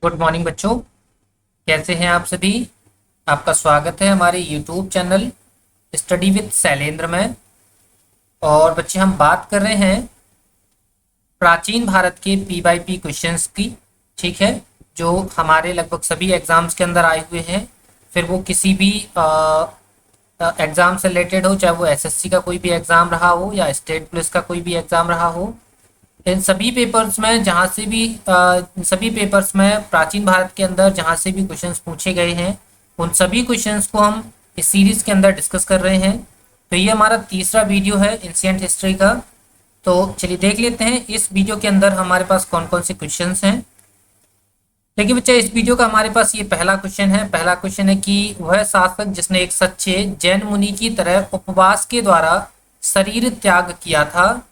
Good morning बच्चों। कैसे हैं आप सभी। आपका स्वागत है हमारे YouTube channel study with Shailendra में। और बच्चे हम बात कर रहे हैं प्राचीन भारत के पी बाई पी क्वेश्चंस की। ठीक है, जो हमारे लगभग सभी एग्जाम्स के अंदर आए हुए हैं, फिर वो किसी भी एग्जाम से रिलेटेड हो, चाहे वो एसएससी का कोई भी एग्जाम रहा हो या स्टेट पुलिस का कोई भी एग्जाम रहा हो। इन सभी पेपर्स में जहाँ से भी इन सभी पेपर्स में प्राचीन भारत के अंदर जहाँ से भी क्वेश्चंस पूछे गए हैं, उन सभी क्वेश्चंस को हम इस सीरीज के अंदर डिस्कस कर रहे हैं। तो ये हमारा तीसरा वीडियो है एंशिएंट हिस्ट्री का। तो चलिए देख लेते हैं इस वीडियो के अंदर हमारे पास कौन कौन से क्वेश्चंस हैं। देखिए बच्चे, इस वीडियो का हमारे पास ये पहला क्वेश्चन है। पहला क्वेश्चन है कि वह शासक जिसने एक सच्चे जैन मुनि की तरह उपवास के द्वारा शरीर त्याग किया था।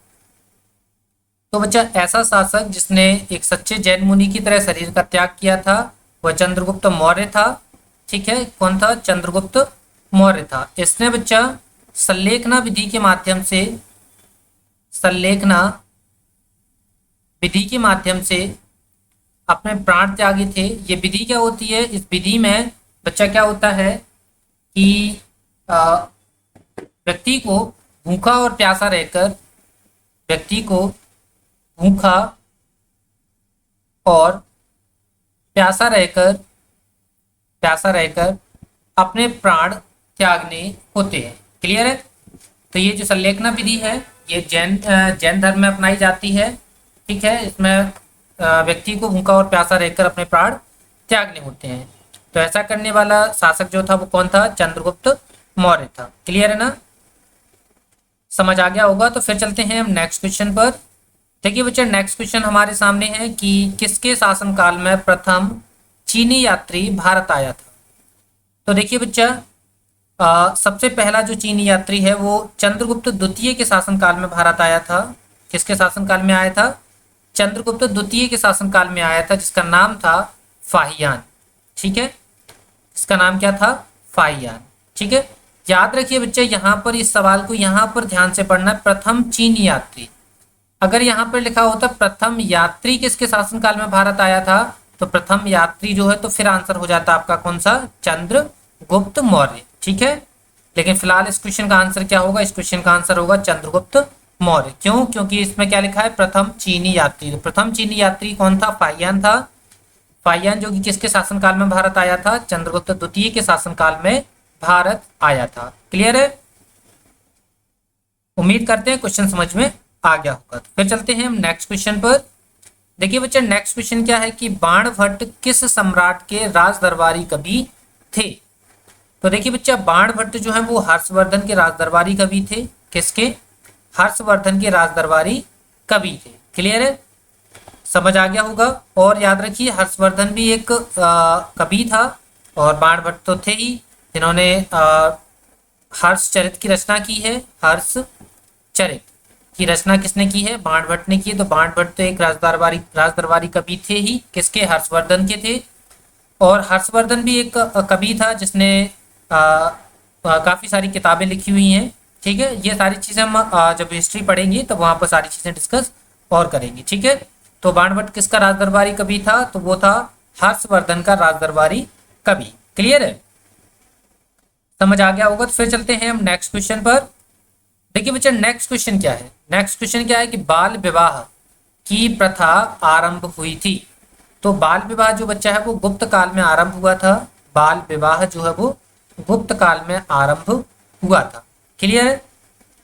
तो बच्चा, ऐसा शासक जिसने एक सच्चे जैन मुनि की तरह शरीर का त्याग किया था वह चंद्रगुप्त मौर्य था। ठीक है, कौन था? चंद्रगुप्त मौर्य था। इसने बच्चा संलेखना विधि के माध्यम से संलेखना विधि के माध्यम से अपने प्राण त्यागे थे। ये विधि क्या होती है? इस विधि में बच्चा क्या होता है कि व्यक्ति को भूखा और प्यासा रहकर व्यक्ति को भूखा और प्यासा रहकर अपने प्राण त्यागने होते हैं। क्लियर है? तो ये जो संलेखना विधि है ये जैन धर्म में अपनाई जाती है। ठीक है, इसमें व्यक्ति को भूखा और प्यासा रहकर अपने प्राण त्यागने होते हैं। तो ऐसा करने वाला शासक जो था वो कौन था? चंद्रगुप्त मौर्य था। क्लियर है ना? समझ आ गया होगा। तो फिर चलते हैं हम नेक्स्ट क्वेश्चन पर। देखिए बच्चे, नेक्स्ट क्वेश्चन हमारे सामने है कि किसके शासनकाल में प्रथम चीनी यात्री भारत आया था। तो देखिए बच्चा, सबसे पहला जो चीनी यात्री है वो चंद्रगुप्त द्वितीय के शासनकाल में भारत आया था। किसके शासनकाल में आया था? चंद्रगुप्त द्वितीय के शासनकाल में आया था, जिसका नाम था फाहियान। ठीक है, इसका नाम क्या था? फाहियान। ठीक है, याद रखिए बच्चे, यहाँ पर इस सवाल को यहाँ पर ध्यान से पढ़ना। प्रथम चीनी यात्री, अगर यहाँ पर लिखा होता प्रथम यात्री किसके शासनकाल में भारत आया था, तो प्रथम यात्री जो है तो फिर आंसर हो जाता आपका कौन सा? चंद्रगुप्त मौर्य। ठीक है, लेकिन फिलहाल इस क्वेश्चन का आंसर क्या होगा? इस क्वेश्चन का आंसर होगा चंद्रगुप्त मौर्य। क्यों? क्योंकि इसमें क्या लिखा है? प्रथम चीनी यात्री। तो प्रथम चीनी यात्री कौन था? फाहियान था। फाहियान जो कि किसके शासनकाल में भारत आया था? चंद्रगुप्त द्वितीय के शासनकाल में भारत आया था। क्लियर है? उम्मीद करते हैं क्वेश्चन समझ में आ गया होगा। तो फिर चलते हैं हम नेक्स्ट क्वेश्चन पर। देखिए बच्चे, नेक्स्ट क्वेश्चन क्या है कि बाणभट्ट किस सम्राट के राज दरबारी कवि थे। तो देखिए बच्चा, बाणभट्ट जो है वो हर्षवर्धन के राज दरबारी कवि थे। किसके? हर्षवर्धन के राज दरबारी कवि थे। क्लियर है? समझ आ गया होगा। और याद रखिए, हर्षवर्धन भी एक कवि था और बाणभट्ट तो थे ही जिन्होंने हर्षचरित की रचना की है। हर्षचरित की रचना किसने की है? बाणभट्ट ने की है। तो बाणभट्ट तो एक राजदरबारी कवि थे ही। किसके? हर्षवर्धन के थे। और हर्षवर्धन भी एक कवि था जिसने काफी सारी किताबें लिखी हुई हैं। ठीक है, ये सारी चीजें हम जब हिस्ट्री पढ़ेंगे तो वहां पर सारी चीजें डिस्कस और करेंगे। ठीक है, तो बाणभट्ट किसका राजदरबारी कवि था? तो वो था हर्षवर्धन का राजदरबारी कवि। क्लियर है? समझ आ गया होगा। तो फिर चलते हैं हम नेक्स्ट क्वेश्चन पर। देखिए बच्चा, नेक्स्ट क्वेश्चन क्या है? नेक्स्ट क्वेश्चन क्या है कि बाल विवाह की प्रथा आरंभ हुई थी। तो बाल विवाह जो बच्चा है वो गुप्त काल में आरंभ हुआ था। बाल विवाह जो है वो गुप्त काल में आरंभ हुआ था। क्लियर है?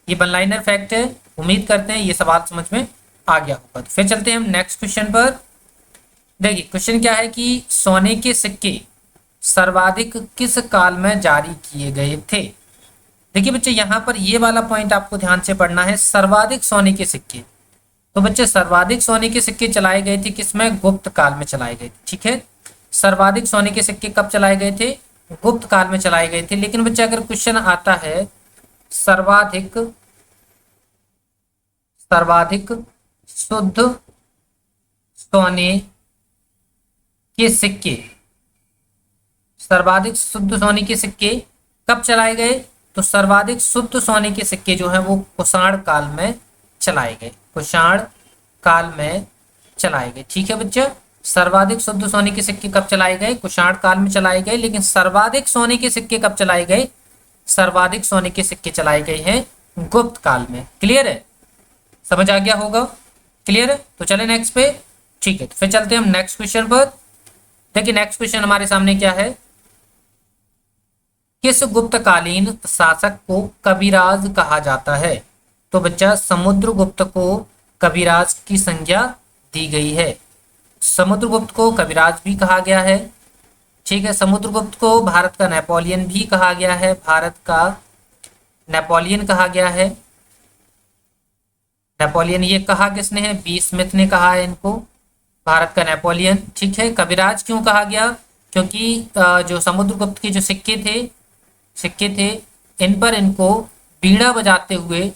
ये वन लाइनर फैक्ट है। उम्मीद करते हैं ये सवाल समझ में आ गया होगा। तो फिर चलते हैं हम नेक्स्ट क्वेश्चन पर। देखिए क्वेश्चन क्या है कि सोने के सिक्के सर्वाधिक किस काल में जारी किए गए थे। देखिए बच्चे, यहाँ पर ये वाला पॉइंट आपको ध्यान से पढ़ना है। सर्वाधिक सोने के सिक्के, तो बच्चे सर्वाधिक सोने के सिक्के चलाए गए थे किसमें? गुप्त काल में चलाए गए थे। ठीक है, सर्वाधिक सोने के सिक्के कब चलाए गए थे? गुप्त काल में चलाए गए थे। लेकिन बच्चे अगर क्वेश्चन आता है सर्वाधिक शुद्ध सोने के सिक्के, सर्वाधिक शुद्ध सोने के सिक्के कब चलाए गए? तो सर्वाधिक शुद्ध सोने के सिक्के जो है वो कुषाण काल में चलाए गए। कुषाण काल में चलाए गए। ठीक है बच्चा, सर्वाधिक शुद्ध सोने के सिक्के कब चलाए गए? कुषाण काल में चलाए गए। लेकिन सर्वाधिक सोने के सिक्के कब चलाए गए? सर्वाधिक सोने के सिक्के चलाए गए हैं गुप्त काल में। क्लियर है? समझ आ गया होगा? क्लियर है? तो चले नेक्स्ट पे। ठीक है, तो फिर चलते हैं हम नेक्स्ट क्वेश्चन पर। देखिए नेक्स्ट क्वेश्चन हमारे सामने क्या है, किस गुप्तकालीन शासक को कविराज कहा जाता है? तो बच्चा समुद्रगुप्त को कविराज की संज्ञा दी गई है। समुद्रगुप्त को कविराज भी कहा गया है। ठीक है, समुद्रगुप्त को भारत का नेपोलियन भी कहा गया है, भारत का नेपोलियन कहा गया है। नेपोलियन ये कहा किसने है? बी स्मिथ ने कहा है इनको, भारत का नेपोलियन। ठीक है, कविराज क्यों कहा गया? क्योंकि जो समुद्रगुप्त के जो सिक्के थे इन पर इनको बीड़ा बजाते हुए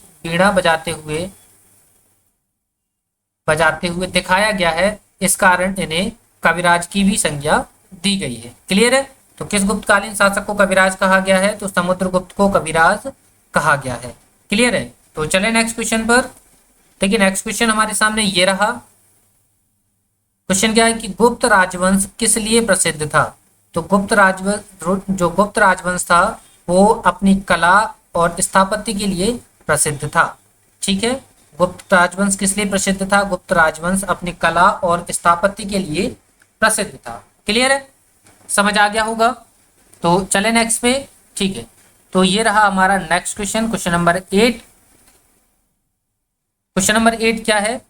दिखाया गया है, इस कारण इन्हें कविराज की भी संज्ञा दी गई है। क्लियर है? तो किस गुप्तकालीन शासक को कविराज कहा गया है? तो समुद्रगुप्त को कविराज कहा गया है। क्लियर है? तो चले नेक्स्ट क्वेश्चन पर। देखिए नेक्स्ट क्वेश्चन हमारे सामने ये रहा। क्वेश्चन क्या है कि गुप्त राजवंश किस लिए प्रसिद्ध था? तो गुप्त राजवंश था वो अपनी कला और स्थापत्य के लिए प्रसिद्ध था। ठीक है, गुप्त राजवंश किस लिए प्रसिद्ध था? गुप्त राजवंश अपनी कला और स्थापत्य के लिए प्रसिद्ध था। क्लियर है? समझ आ गया होगा? तो चले नेक्स्ट पे। ठीक है, तो ये रहा हमारा next question, question number 8। Question number 8 क्या है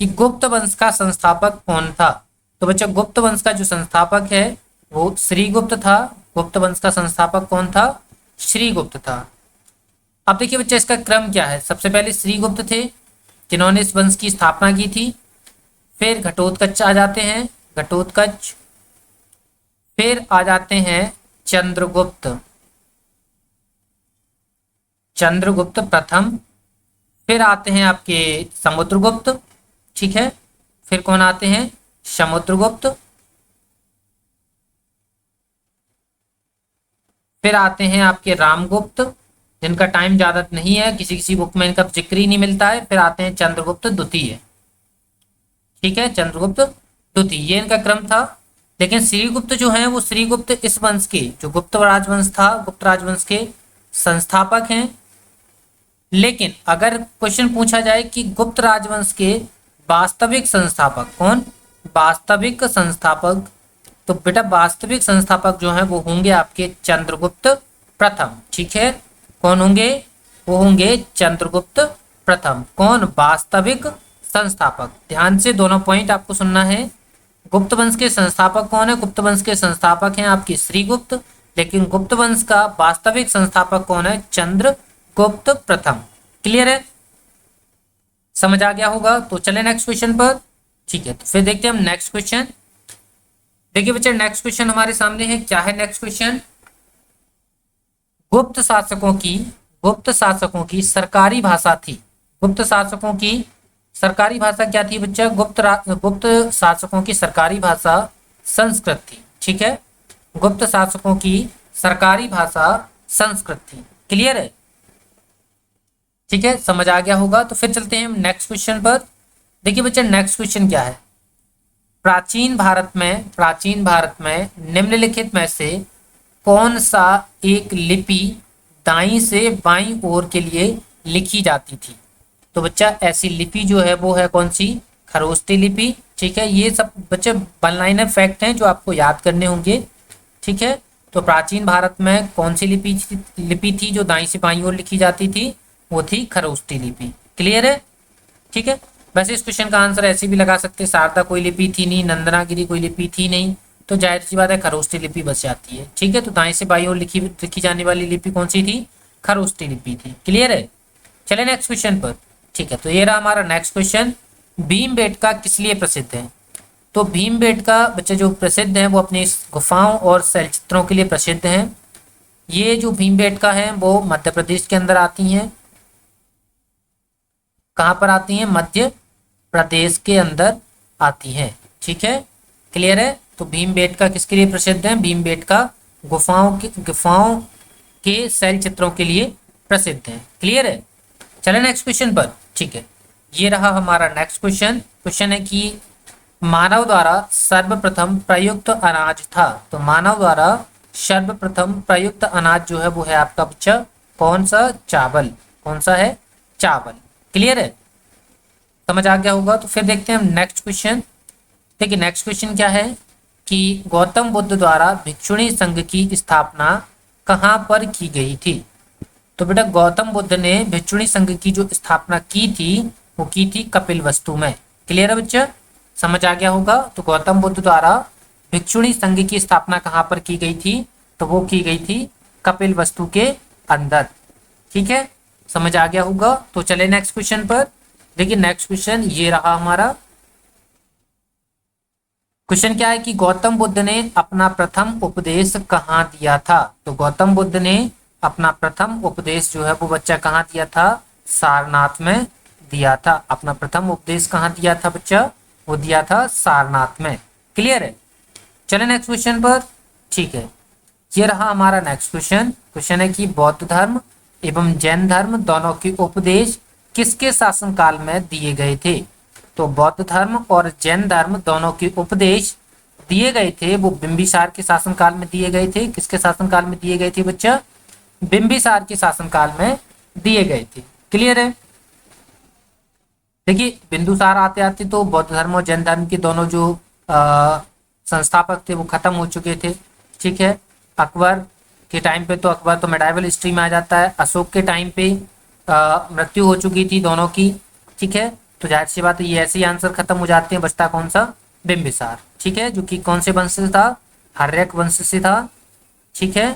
कि गुप्त वंश का संस्थापक कौन था? तो बच्चा गुप्त वंश का जो संस्थापक है वो श्रीगुप्त था। गुप्त वंश का संस्थापक कौन था? श्रीगुप्त था। अब देखिए बच्चा इसका क्रम क्या है। सबसे पहले श्रीगुप्त थे जिन्होंने इस वंश की स्थापना की थी। फिर घटोत्कच आ जाते हैं, घटोत्कच। फिर आ जाते हैं चंद्रगुप्त प्रथम। फिर आते हैं आपके समुद्रगुप्त। ठीक है, फिर कौन आते हैं? समुद्रगुप्त। फिर आते हैं आपके रामगुप्त, जिनका टाइम ज्यादा नहीं है, किसी किसी बुक में इनका जिक्र ही नहीं मिलता है। फिर आते हैं चंद्रगुप्त द्वितीय। ठीक है, चंद्रगुप्त द्वितीय, ये इनका क्रम था। लेकिन श्रीगुप्त जो है वो श्रीगुप्त इस वंश के, जो गुप्त राजवंश था, गुप्त राजवंश के संस्थापक हैं। लेकिन अगर क्वेश्चन पूछा जाए कि गुप्त राजवंश के वास्तविक संस्थापक कौन? वास्तविक संस्थापक, तो बेटा वास्तविक संस्थापक जो है वो होंगे आपके चंद्रगुप्त प्रथम। ठीक है, कौन होंगे? वो होंगे चंद्रगुप्त प्रथम। कौन? वास्तविक संस्थापक। ध्यान से दोनों पॉइंट आपको सुनना है। गुप्त वंश के संस्थापक कौन है? गुप्त वंश के संस्थापक हैं आपके श्रीगुप्त। लेकिन गुप्त वंश का वास्तविक संस्थापक कौन है? चंद्रगुप्त प्रथम। क्लियर है? समझ आ गया होगा? तो चले नेक्स्ट क्वेश्चन पर। ठीक है, तो फिर देखते हैं हम नेक्स्ट क्वेश्चन। देखिए बच्चे नेक्स्ट क्वेश्चन हमारे सामने है। क्या है नेक्स्ट क्वेश्चन? गुप्त शासकों की सरकारी भाषा थी। गुप्त शासकों की सरकारी भाषा क्या थी बच्चा? गुप्त शासकों की सरकारी भाषा संस्कृत थी। ठीक है, गुप्त शासकों की सरकारी भाषा संस्कृत थी। क्लियर है? ठीक है, समझ आ गया होगा? तो फिर चलते हैं हम नेक्स्ट क्वेश्चन पर। देखिए बच्चा नेक्स्ट क्वेश्चन क्या है, प्राचीन भारत में निम्नलिखित में से कौन सा एक लिपि दाईं से बाईं ओर के लिए लिखी जाती थी? तो बच्चा ऐसी लिपि जो है वो है कौन सी? खरोष्टी लिपि। ठीक है, ये सब बच्चे वन लाइनर फैक्ट हैं जो आपको याद करने होंगे। ठीक है, तो प्राचीन भारत में कौन सी लिपि थी जो दाईं से बाईं ओर लिखी जाती थी? वो थी खरोष्टी लिपि। क्लियर है? ठीक है, वैसे इस क्वेश्चन का आंसर ऐसे भी लगा सकते, शारदा कोई लिपि थी नहीं, नंदनागिरी कोई लिपि थी नहीं, तो जाहिर सी बात है खरोष्टी लिपि बच जाती है। ठीक है, तो दाएं से बाईं ओर लिखी जाने वाली लिपि कौन सी थी? खरोष्टी लिपि थी। क्लियर है? चले नेक्स्ट क्वेश्चन पर। ठीक है, तो ये रहा हमारा नेक्स्ट क्वेश्चन। भीमबेटका किस लिए प्रसिद्ध है? तो भीमबेटका बच्चे जो प्रसिद्ध है वो अपनी गुफाओं और शैलचित्रों के लिए प्रसिद्ध हैं। ये जो भीमबेटका है वो मध्य प्रदेश के अंदर आती हैं। कहाँ पर आती हैं? मध्य प्रदेश के अंदर आती हैं। ठीक है, क्लियर है? तो भीमबेटका किसके लिए प्रसिद्ध है? भीमबेटका गुफाओं के शैल चित्रों के लिए प्रसिद्ध है। क्लियर है? चले नेक्स्ट क्वेश्चन पर। ठीक है, ये रहा हमारा नेक्स्ट क्वेश्चन। क्वेश्चन है कि मानव द्वारा सर्वप्रथम प्रयुक्त अनाज था। तो मानव द्वारा सर्वप्रथम प्रयुक्त अनाज जो है वो है आपका बच्चा कौन सा? चावल। कौन सा है? चावल। क्लियर है? समझ आ गया होगा। तो फिर देखते हैं हम नेक्स्ट क्वेश्चन। देखिए नेक्स्ट क्वेश्चन क्या है कि गौतम बुद्ध द्वारा भिक्षुणी संघ की स्थापना कहाँ पर की गई थी? तो बेटा गौतम बुद्ध ने भिक्षुणी संघ की जो स्थापना की थी वो की थी कपिलवस्तु में। क्लियर है बच्चा? समझ आ गया होगा। तो गौतम बुद्ध द्वारा भिक्षुणी संघ की स्थापना कहाँ पर की गई थी? तो वो की गई थी कपिलवस्तु के अंदर। ठीक है, समझ आ गया होगा। तो चले नेक्स्ट क्वेश्चन पर। देखिए नेक्स्ट क्वेश्चन ये रहा हमारा। क्वेश्चन क्या है कि गौतम बुद्ध ने अपना प्रथम उपदेश कहाँ दिया था? तो गौतम बुद्ध ने अपना प्रथम उपदेश जो है वो बच्चा कहाँ दिया था? सारनाथ में दिया था। अपना प्रथम उपदेश कहाँ दिया था बच्चा? वो दिया था सारनाथ में। क्लियर है? चले नेक्स्ट क्वेश्चन पर। ठीक है, ये रहा हमारा नेक्स्ट क्वेश्चन। क्वेश्चन है कि बौद्ध धर्म एवं जैन धर्म दोनों के उपदेश किसके शासनकाल में दिए गए थे? तो बौद्ध धर्म और जैन धर्म दोनों के उपदेश दिए गए थे वो बिंबिसार के शासनकाल में दिए गए थे। किसके शासनकाल में दिए गए थे बच्चा? बिंबिसार के शासनकाल में दिए गए थे। क्लियर है? देखिए बिंदुसार आते आते तो बौद्ध धर्म और जैन धर्म के दोनों जो संस्थापक थे वो खत्म हो चुके थे। ठीक है, अकबर के टाइम पे तो अकबर तो मेडाइवल हिस्ट्री में आ जाता है। अशोक के टाइम पे मृत्यु हो चुकी थी दोनों की। ठीक है, तो जाहिर सी बात है ये ऐसे ही आंसर खत्म हो जाते हैं। बचता कौन सा? बिंबिसार। ठीक है, जो कि कौन से वंश से था? हर्यक वंश से था। ठीक है,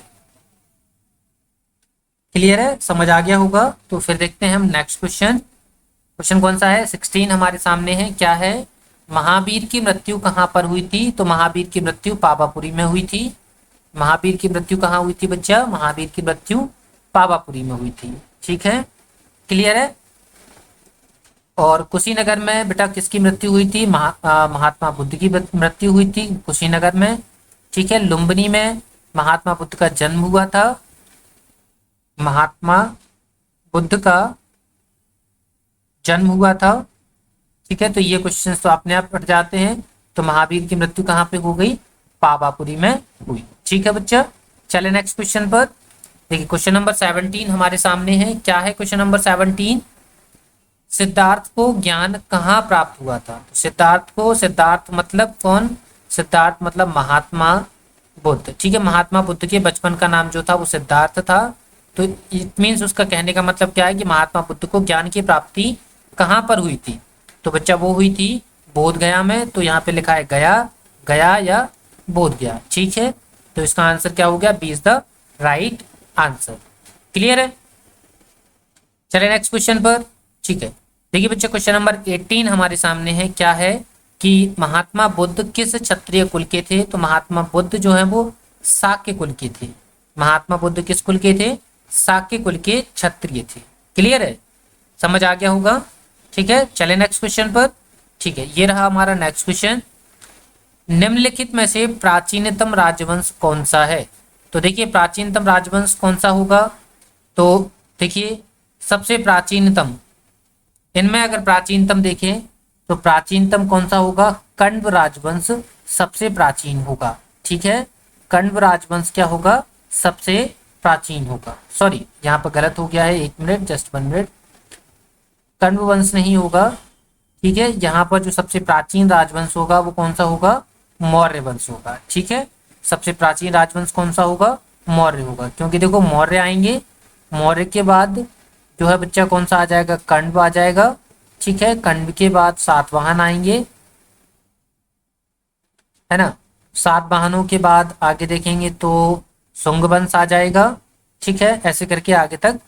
क्लियर है? समझ आ गया होगा। तो फिर देखते हैं हम नेक्स्ट क्वेश्चन। क्वेश्चन कौन सा है? 16 हमारे सामने है। क्या है? महावीर की मृत्यु कहाँ पर हुई थी? तो महावीर की मृत्यु पावापुरी में हुई थी। महावीर की मृत्यु कहाँ हुई थी बच्चा? महावीर की मृत्यु पावापुरी में हुई थी। ठीक है, क्लियर है? और कुशीनगर में बेटा किसकी मृत्यु हुई थी? महात्मा बुद्ध की मृत्यु हुई थी कुशीनगर में। ठीक है, लुम्बिनी में महात्मा बुद्ध का जन्म हुआ था। महात्मा बुद्ध का जन्म हुआ था। ठीक है, तो ये क्वेश्चन तो अपने आप पढ़ जाते हैं। तो महावीर की मृत्यु कहाँ पे हो गई? पावापुरी में हुई। ठीक है बच्चा, चले नेक्स्ट क्वेश्चन पर। देखिए क्वेश्चन नंबर 17 हमारे सामने है। क्या है क्वेश्चन नंबर 17? सिद्धार्थ को ज्ञान कहाँ प्राप्त हुआ था? सिद्धार्थ मतलब कौन? सिद्धार्थ मतलब महात्मा बुद्ध। ठीक है, महात्मा बुद्ध के बचपन का नाम जो था वो सिद्धार्थ था। तो इट मीन्स उसका कहने का मतलब क्या है कि महात्मा बुद्ध को ज्ञान की प्राप्ति कहाँ पर हुई थी? तो बच्चा वो हुई थी बोध गया में। तो यहाँ पे लिखा है गया या बोध गया। ठीक है, तो इसका आंसर क्या हो गया? B is the right answer. Clear है? चले नेक्स्ट क्वेश्चन पर। ठीक है, देखिए बच्चे क्वेश्चन नंबर 18 हमारे सामने है। क्या है कि महात्मा बुद्ध किस क्षत्रिय कुल के थे? तो महात्मा बुद्ध जो है वो शाक्य कुल के थे। महात्मा बुद्ध किस कुल के थे? शाक्य कुल के क्षत्रिय थे। क्लियर है? समझ आ गया होगा। ठीक है, चले नेक्स्ट क्वेश्चन पर। ठीक है, ये रहा हमारा नेक्स्ट क्वेश्चन। निम्नलिखित में से प्राचीनतम राजवंश कौन सा है? तो देखिए प्राचीनतम राजवंश कौन सा होगा? तो देखिए सबसे प्राचीनतम इनमें अगर प्राचीनतम देखें तो प्राचीनतम कौन सा होगा? कण्व राजवंश सबसे प्राचीन होगा। ठीक है, कण्व राजवंश क्या होगा? सबसे प्राचीन होगा। सॉरी यहाँ पर गलत हो गया है, 1 मिनट, जस्ट 1 मिनट। कण्व वंश नहीं होगा। ठीक है, यहाँ पर जो सबसे प्राचीन राजवंश होगा वो कौन सा होगा? मौर्य वंश होगा। ठीक है, सबसे प्राचीन राजवंश कौन सा होगा? मौर्य होगा। क्योंकि देखो मौर्य आएंगे, मौर्य के बाद जो है बच्चा कौन सा आ जाएगा? कण्व आ जाएगा। ठीक है, कण्व के बाद सातवाहन आएंगे, है ना। सातवाहनों के बाद आगे देखेंगे तो शुंग वंश आ जाएगा। ठीक है, ऐसे करके आगे तक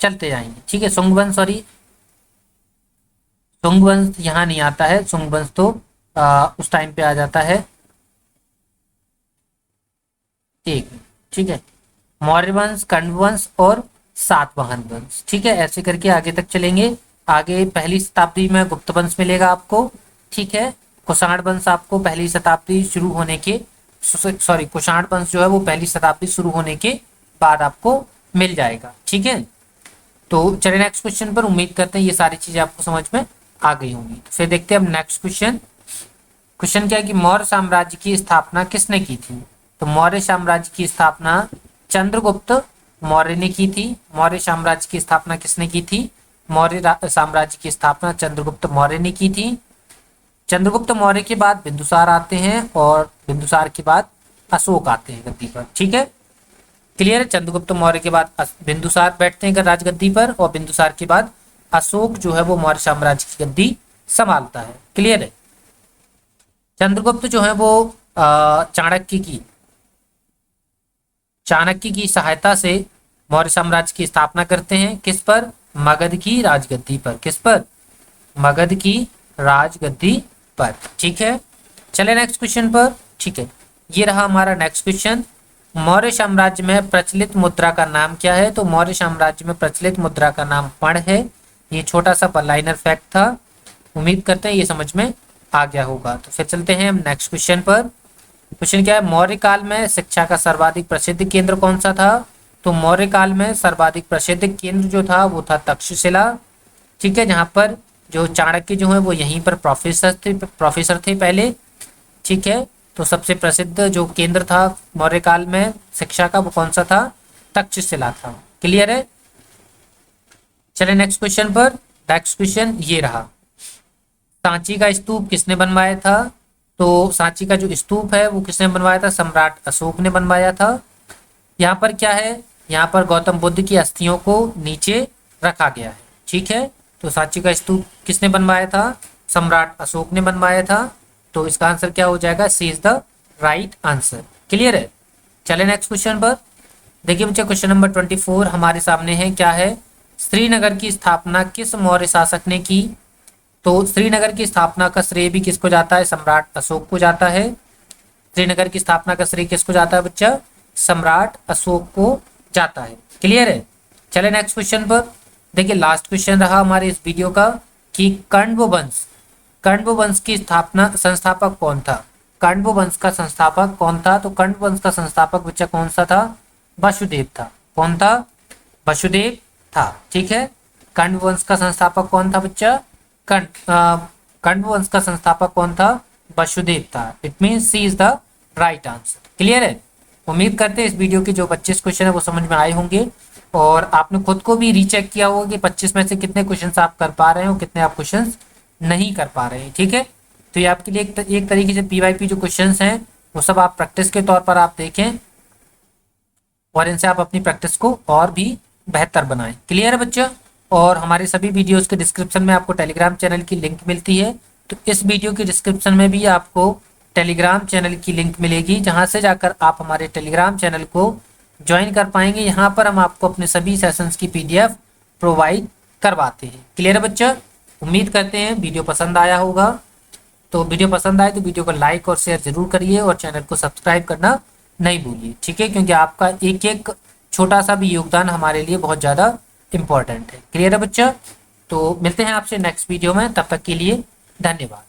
चलते जाएंगे। ठीक है, शुंग वंश, सॉरी शुंग वंश यहाँ नहीं आता है। शुंग वंश तो उस टाइम पे आ जाता है। एक, ठीक है, मौर्य वंश, कण्व वंश और सातवाहन वंश। ठीक है, ऐसे करके आगे तक चलेंगे। आगे पहली शताब्दी में गुप्त वंश मिलेगा आपको। ठीक है, कुषाण वंश आपको पहली शताब्दी शुरू होने के सॉरी कुषाण वंश जो है वो पहली शताब्दी शुरू होने के बाद आपको मिल जाएगा। ठीक है, तो चलिए नेक्स्ट क्वेश्चन पर। उम्मीद करते हैं ये सारी चीजें आपको समझ में आ गई होंगी। तो फिर देखते हैं अब नेक्स्ट क्वेश्चन। क्वेश्चन क्या है कि मौर्य साम्राज्य की स्थापना किसने की थी? तो मौर्य साम्राज्य की स्थापना चंद्रगुप्त मौर्य ने की थी। मौर्य साम्राज्य की स्थापना किसने की थी? मौर्य साम्राज्य की स्थापना चंद्रगुप्त मौर्य ने की थी। चंद्रगुप्त मौर्य के बाद बिंदुसार आते हैं और बिंदुसार के बाद अशोक आते हैं गद्दी पर। ठीक है, क्लियर है। चंद्रगुप्त मौर्य के बाद बिंदुसार बैठते हैं राजगद्दी पर और बिंदुसार के बाद अशोक जो है वो मौर्य साम्राज्य की गद्दी संभालता है। क्लियर है। चंद्रगुप्त जो है वो चाणक्य की सहायता से मौर्य साम्राज्य की स्थापना करते हैं। किस पर? मगध की राजगद्दी पर। किस पर? मगध की राजगद्दी पर। ठीक है, चले नेक्स्ट क्वेश्चन पर। ठीक है, ये रहा हमारा नेक्स्ट क्वेश्चन। मौर्य साम्राज्य में प्रचलित मुद्रा का नाम क्या है? तो मौर्य साम्राज्य में प्रचलित मुद्रा का नाम पण है। ये छोटा सा वन लाइनर फैक्ट था, उम्मीद करते हैं ये समझ में आ गया होगा। तो फिर चलते हैं हम नेक्स्ट क्वेश्चन पर। क्वेश्चन क्या है? मौर्य काल में शिक्षा का सर्वाधिक प्रसिद्ध केंद्र कौन सा था? तो मौर्य काल में सर्वाधिक प्रसिद्ध केंद्र जो था वो था तक्षशिला। ठीक है, जहां पर जो चाणक्य जो है वो यहीं पर प्रोफेसर थे पहले। ठीक है, तो सबसे प्रसिद्ध जो केंद्र था मौर्य काल में शिक्षा का वो कौन सा था? तक्षशिला था। क्लियर है। चले नेक्स्ट क्वेश्चन पर। नेक्स्ट क्वेश्चन ये रहा, सांची का स्तूप किसने बनवाया था? तो सांची का जो स्तूप है वो किसने बनवाया था? सम्राट अशोक ने बनवाया था। यहाँ पर क्या है? यहाँ पर गौतम बुद्ध की अस्थियों को नीचे रखा गया है। ठीक है, तो सांची का स्तूप किसने बनवाया था? सम्राट अशोक ने बनवाया था। तो इसका आंसर क्या हो जाएगा? C is the right answer. Clear है। चले नेक्स्ट क्वेश्चन पर। देखिए बच्चे, क्वेश्चन नंबर 24 हमारे सामने है। क्या है? श्रीनगर की स्थापना किस मौर्य शासक ने की? तो श्रीनगर की स्थापना का श्रेय भी किसको जाता है? सम्राट अशोक को जाता है। श्रीनगर की स्थापना का श्रेय किसको जाता है बच्चा? सम्राट अशोक को जाता है। क्लियर है। चले नेक्स्ट क्वेश्चन पर। देखिए लास्ट क्वेश्चन रहा हमारे इस वीडियो का कि कण्व वंश की संस्थापक कौन था? कण्व वंश का संस्थापक कौन था? तो कण्व वंश का संस्थापक बच्चा कौन सा था? वसुदेव था। कौन था? वसुदेव था। ठीक है, कण्व वंश का संस्थापक कौन था बच्चा? कण्व वंश का संस्थापक कौन था? वसुदेव था। It means C is the right answer. Clear है। उम्मीद करते हैं इस वीडियो के जो 25 क्वेश्चन है वो समझ में आए होंगे और आपने खुद को भी रीचेक किया होगा कि 25 में से कितने क्वेश्चंस आप कर पा रहे हो, कितने आप क्वेश्चंस नहीं कर पा रहे हैं। ठीक है, तो ये आपके लिए एक तरीके से पीवाईपी जो क्वेश्चंस हैं वो सब आप प्रैक्टिस के तौर पर आप देखें और इनसे आप अपनी प्रैक्टिस को और भी बेहतर बनाएं। क्लियर है बच्चा। और हमारे सभी वीडियोस के डिस्क्रिप्शन में आपको टेलीग्राम चैनल की लिंक मिलती है। तो इस वीडियो के डिस्क्रिप्शन में भी आपको टेलीग्राम चैनल की लिंक मिलेगी, जहां से जाकर आप हमारे टेलीग्राम चैनल को ज्वाइन कर पाएंगे। यहाँ पर हम आपको अपने सभी सेशंस की PDF प्रोवाइड करवाते हैं। क्लियर है बच्चा। उम्मीद करते हैं वीडियो पसंद आया होगा। तो वीडियो पसंद आए तो वीडियो को लाइक और शेयर जरूर करिए और चैनल को सब्सक्राइब करना नहीं भूलिए। ठीक है, क्योंकि आपका एक एक छोटा सा भी योगदान हमारे लिए बहुत ज़्यादा इंपॉर्टेंट है। क्लियर है बच्चा। तो मिलते हैं आपसे नेक्स्ट वीडियो में, तब तक के लिए धन्यवाद।